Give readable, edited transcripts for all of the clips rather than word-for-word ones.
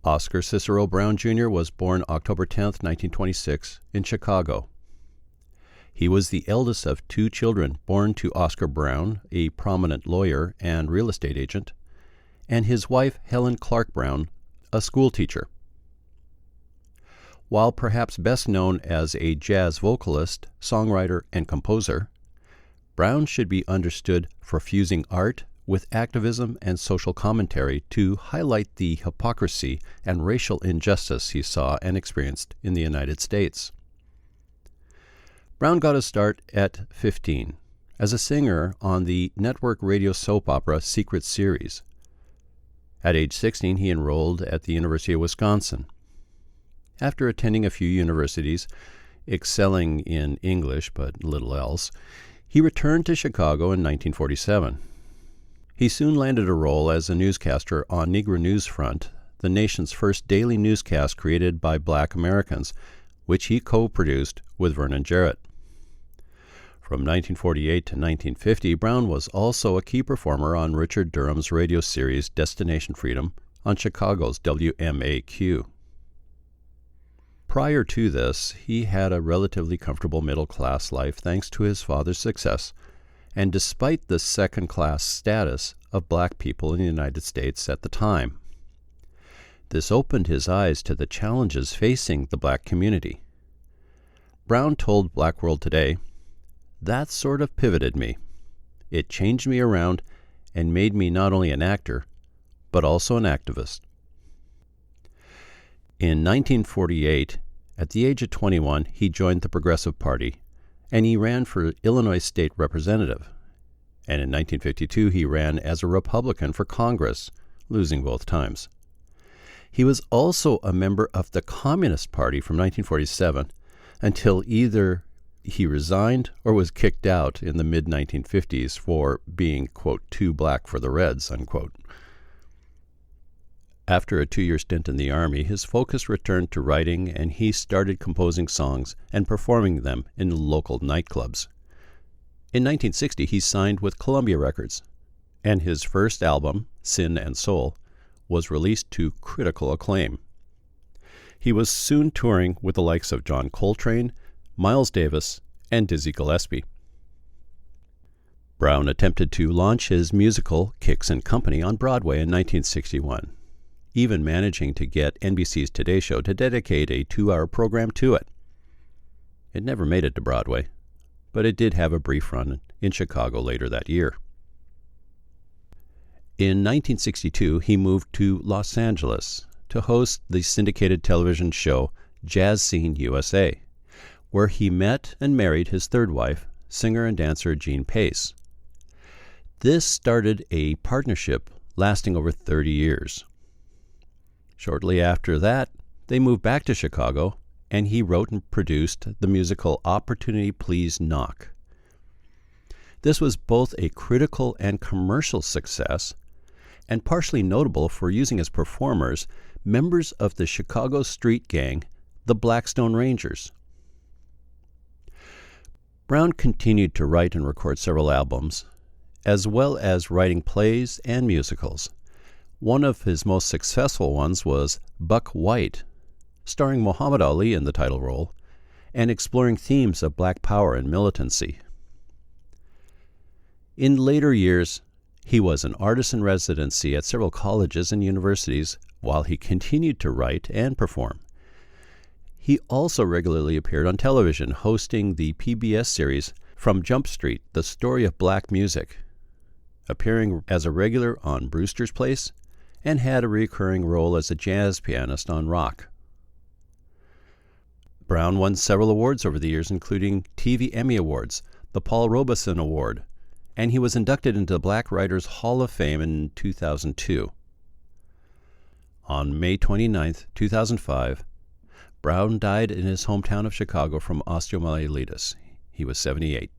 Oscar Cicero Brown Jr. was born October 10, 1926, in Chicago. He was the eldest of two children born to Oscar Brown, a prominent lawyer and real estate agent, and his wife Helen Clark Brown, a schoolteacher. While perhaps best known as a jazz vocalist, songwriter, and composer, Brown should be understood for fusing art with activism and social commentary to highlight the hypocrisy and racial injustice he saw and experienced in the United States. Brown got his start at 15 as a singer on the network radio soap opera Secret Series. At age 16, he enrolled at the University of Wisconsin. After attending a few universities, excelling in English but little else, he returned to Chicago in 1947. He soon landed a role as a newscaster on Negro News Front, the nation's first daily newscast created by Black Americans, which he co-produced with Vernon Jarrett. From 1948 to 1950, Brown was also a key performer on Richard Durham's radio series Destination Freedom on Chicago's WMAQ. Prior to this, he had a relatively comfortable middle-class life thanks to his father's success, and despite the second-class status of black people in the United States at the time. This opened his eyes to the challenges facing the black community. Brown told Black World Today, "That sort of pivoted me. It changed me around and made me not only an actor, but also an activist." In 1948, at the age of 21, he joined the Progressive Party, and he ran for Illinois State Representative. And in 1952, he ran as a Republican for Congress, losing both times. He was also a member of the Communist Party from 1947 until either he resigned or was kicked out in the mid-1950s for being, quote, too black for the Reds, unquote. After a 2-year stint in the Army, his focus returned to writing, and he started composing songs and performing them in local nightclubs. In 1960, he signed with Columbia Records, and his first album, Sin and Soul, was released to critical acclaim. He was soon touring with the likes of John Coltrane, Miles Davis, and Dizzy Gillespie. Brown attempted to launch his musical Kicks and Company on Broadway in 1961. Even managing to get NBC's Today Show to dedicate a 2-hour program to it. It never made it to Broadway, but it did have a brief run in Chicago later that year. In 1962, he moved to Los Angeles to host the syndicated television show Jazz Scene USA, where he met and married his third wife, singer and dancer Jean Pace. This started a partnership lasting over 30 years. Shortly after that, they moved back to Chicago, and he wrote and produced the musical Opportunity Please Knock. This was both a critical and commercial success, and partially notable for using as performers members of the Chicago street gang, the Blackstone Rangers. Brown continued to write and record several albums, as well as writing plays and musicals. One of his most successful ones was Buck White, starring Muhammad Ali in the title role, and exploring themes of black power and militancy. In later years, he was an artist in residency at several colleges and universities while he continued to write and perform. He also regularly appeared on television, hosting the PBS series From Jump Street, The Story of Black Music, appearing as a regular on Brewster's Place, and had a recurring role as a jazz pianist on Rock. Brown won several awards over the years, including TV Emmy Awards, the Paul Robeson Award, and he was inducted into the Black Writers Hall of Fame in 2002. On May 29, 2005, Brown died in his hometown of Chicago from osteomyelitis. He was 78.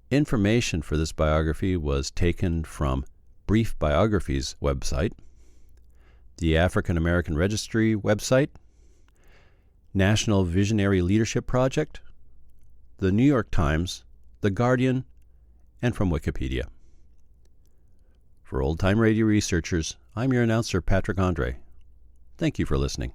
Information for this biography was taken from Brief Biography's website, the African American Registry website, National Visionary Leadership Project, the New York Times, The Guardian, and from Wikipedia. For Old Time Radio Researchers, I'm your announcer, Patrick Andre. Thank you for listening.